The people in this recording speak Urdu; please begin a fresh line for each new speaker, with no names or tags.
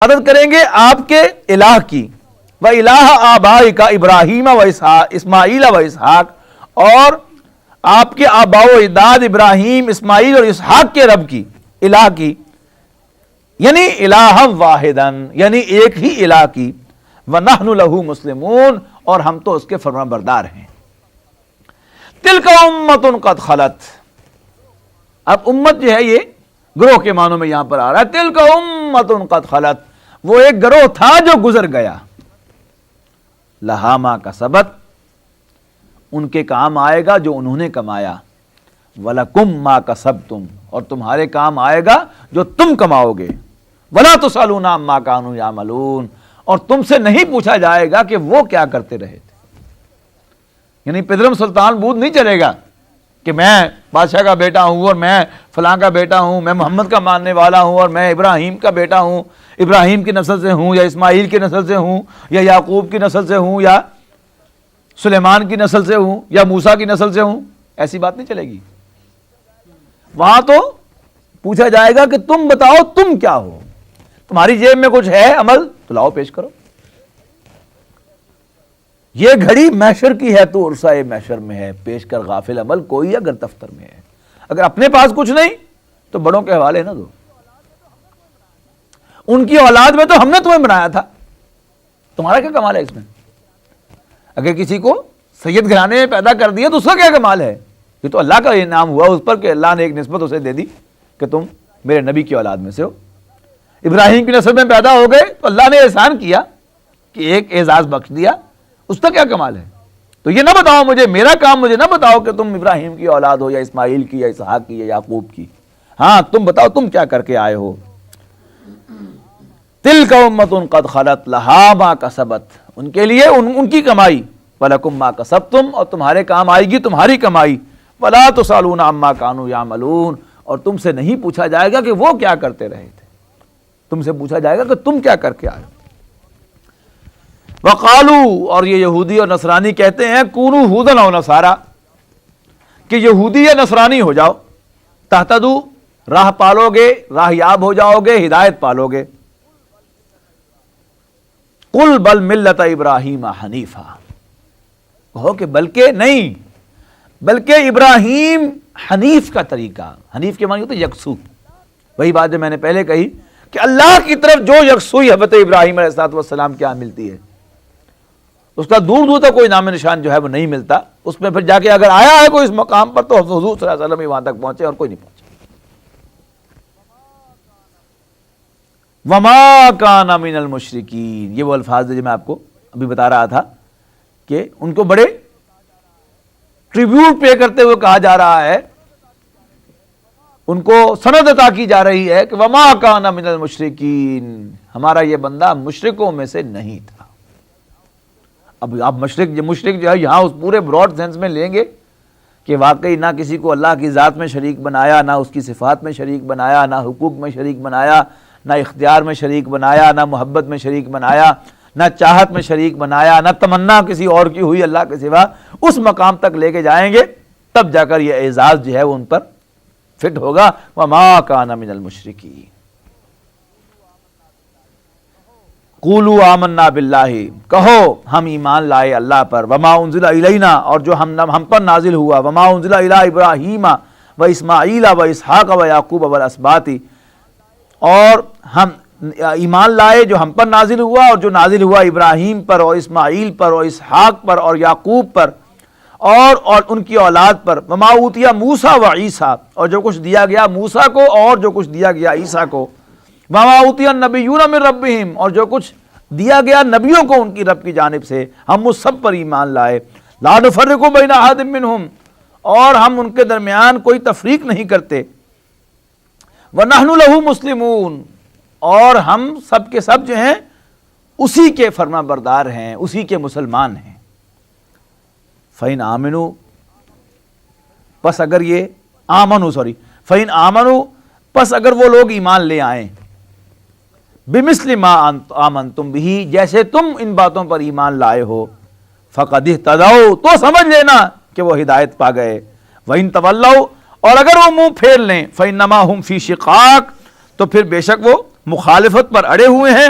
عبادت کریں گے آپ کے الہ کی، وَإِلَٰهَ آبَائِكَ ابراہیم و اسماعیل و اسحاق، اور آپ کے آباء و اجداد ابراہیم، اسماعیل اور اسحاق کے رب کی، الہ کی، یعنی الہ واحدن، یعنی ایک ہی الہ کی، وَنَحْنُ لَهُ مُسْلِمُونَ، اور ہم تو اس کے فرمان بردار ہیں۔ تِلْكَ أُمَّةٌ قَدْ خَلَتْ، اب امت جو ہے یہ گروہ کے معنوں میں یہاں پر آ رہا ہے، تِلْكَ أُمَّةٌ قَدْ خَلَتْ، وہ ایک گروہ تھا جو گزر گیا، لہا ما کسبت، ان کے کام آئے گا جو انہوں نے کمایا، وَلَكُمْ مَا كَسَبْتُمْ، اور تمہارے کام آئے گا جو تم کماؤ گے، وَلَا تُسْأَلُونَ عَمَّا كَانُوا يَعْمَلُونَ، اور تم سے نہیں پوچھا جائے گا کہ وہ کیا کرتے رہے تھے۔ یعنی پدرم سلطان بود نہیں چلے گا کہ میں بادشاہ کا بیٹا ہوں اور میں فلاں کا بیٹا ہوں، میں محمد کا ماننے والا ہوں اور میں ابراہیم کا بیٹا ہوں، ابراہیم کی نسل سے ہوں یا اسماعیل کی نسل سے ہوں یا یعقوب کی نسل سے ہوں یا سلیمان کی نسل سے ہوں یا موسیٰ کی نسل سے ہوں، ایسی بات نہیں چلے گی۔ وہاں تو پوچھا جائے گا کہ تم بتاؤ تم کیا ہو، تمہاری جیب میں کچھ ہے عمل تو لاؤ پیش کرو۔ یہ گھڑی محشر کی ہے تو عرصۂ محشر میں ہے، پیش کر غافل عمل کوئی اگر دفتر میں ہے۔ اگر اپنے پاس کچھ نہیں تو بڑوں کے حوالے نہ دو، ان کی اولاد میں تو ہم نے تمہیں بنایا تھا، تمہارا کیا کمال ہے اس میں؟ اگر کسی کو سید گھرانے میں پیدا کر دیا تو اس کا کیا کمال ہے؟ یہ تو اللہ کا انعام ہوا اس پر کہ اللہ نے ایک نسبت اسے دے دی کہ تم میرے نبی کی اولاد میں سے ہو۔ ابراہیم کی نسل میں پیدا ہو گئے تو اللہ نے احسان کیا کہ ایک اعزاز بخش دیا، اس کا کیا کمال ہے؟ تو یہ نہ بتاؤ مجھے، میرا کام مجھے نہ بتاؤ کہ تم ابراہیم کی اولاد ہو یا اسماعیل کی یا اسحاق کی یا یعقوب کی، ہاں تم بتاؤ تم کیا کر کے آئے ہو۔ تِلْكَ أُمَّةٌ قَدْ خَلَتْ لَهَا مَا كَسَبَتْ، ان کے لیے ان کی کمائی، وَلَكُمْ مَا كَسَبْتُمْ، اور تمہارے کام آئے گی تمہاری کمائی، وَلَا تُسْأَلُونَ عَمَّا كَانُوا يَعْمَلُونَ، اور تم سے نہیں پوچھا جائے گا کہ وہ کیا کرتے رہے تھے، تم سے پوچھا جائے گا کہ تم کیا کر کے آئے ہو۔ وَقَالُوا، اور یہ یہودی اور نصرانی کہتے ہیں، كُونُوا هُودًا أَوْ نَصَارَىٰ، کہ یہودی یا نصرانی ہو جاؤ، تہتدوا، راہ پالو گے، راہ یاب ہو جاؤ گے، ہدایت پالو گے۔ قُلْ بَلْ مِلَّةَ إِبْرَاهِيمَ حَنِيفًا، کہو کہ بلکہ نہیں، بلکہ ابراہیم حنیف کا طریقہ، حنیف کے معنی ہوتا ہے یکسو، وہی بات جو میں نے پہلے کہی کہ اللہ کی طرف جو یکسوئی حضرت ابراہیم علیہ السلام کے یہاں ملتی ہے، اس کا دور دور تک کوئی نام نشان جو ہے وہ نہیں ملتا، اس میں پھر جا کے اگر آیا ہے کوئی اس مقام پر تو حضور صلی اللہ علیہ وسلم ہی وہاں تک پہنچے اور کوئی نہیں پہنچا۔ وَمَا كَانَ مِنَ الْمُشْرِكِينَ، یہ وہ الفاظ جو میں آپ کو ابھی بتا رہا تھا کہ ان کو بڑے ٹریبیوٹ پے کرتے ہوئے کہا جا رہا ہے، ان کو سند عطا کی جا رہی ہے کہ وَمَا كَانَ مِنَ الْمُشْرِكِينَ، ہمارا یہ بندہ مشرکوں میں سے نہیں تھا۔ اب آپ مشرک جو ہے یہاں اس پورے براڈ سینس میں لیں گے کہ واقعی نہ کسی کو اللہ کی ذات میں شریک بنایا، نہ اس کی صفات میں شریک بنایا، نہ حقوق میں شریک بنایا، نہ اختیار میں شریک بنایا، نہ محبت میں شریک بنایا، نہ چاہت میں شریک بنایا، نہ تمنا کسی اور کی ہوئی اللہ کے سوا، اس مقام تک لے کے جائیں گے تب جا کر یہ اعزاز جو ہے وہ ان پر فٹ ہوگا۔ وَمَا كَانَ مِنَ الْمُشْرِكِينَ قُولُوا آمَنَّا بِاللَّهِ، کہو ہم ایمان لائے اللہ پر، وَمَا أُنزِلَ إِلَيْنَا، اور جو ہم پر نازل ہوا، وَمَا أُنزِلَ إِلَىٰ إِبْرَاهِيمَ وَإِسْمَاعِيلَ وَإِسْحَاقَ وَيَعْقُوبَ وَالْأَسْبَاطِ، اور ہم ایمان لائے جو ہم پر نازل ہوا اور جو نازل ہوا ابراہیم پر اور اسماعیل پر اور اسحاق پر اور یعقوب پر اور ان کی اولاد پر، وما اوتي موسیٰ و عیسیٰ، اور جو کچھ دیا گیا موسیٰ کو اور جو کچھ دیا گیا عیسیٰ کو، وما اوتي النبیون من ربهم، اور جو کچھ دیا گیا نبیوں کو ان کی رب کی جانب سے، ہم اس سب پر ایمان لائے، لا نفرق بین احد منهم، اور ہم ان کے درمیان کوئی تفریق نہیں کرتے، وَنَحْنُ لَهُ مُسْلِمُونَ، اور ہم سب کے سب جو ہیں اسی کے فرما بردار ہیں، اسی کے مسلمان ہیں۔ فَإِنْ آمَنُوا، پس اگر یہ فَإِنْ آمَنُوا، پس اگر وہ لوگ ایمان لے آئیں، بِمِثْلِ مَا آمَنْتُمْ بِهِ، جیسے تم ان باتوں پر ایمان لائے ہو، فَقَدِ اهْتَدَوْا، تو سمجھ لینا کہ وہ ہدایت پا گئے، وَإِنْ تَوَلَّوْا، اور اگر وہ منہ پھیر لیں، فَإِنَّمَا هُمْ فِي شِقَاقٍ، تو پھر بے شک وہ مخالفت پر اڑے ہوئے ہیں.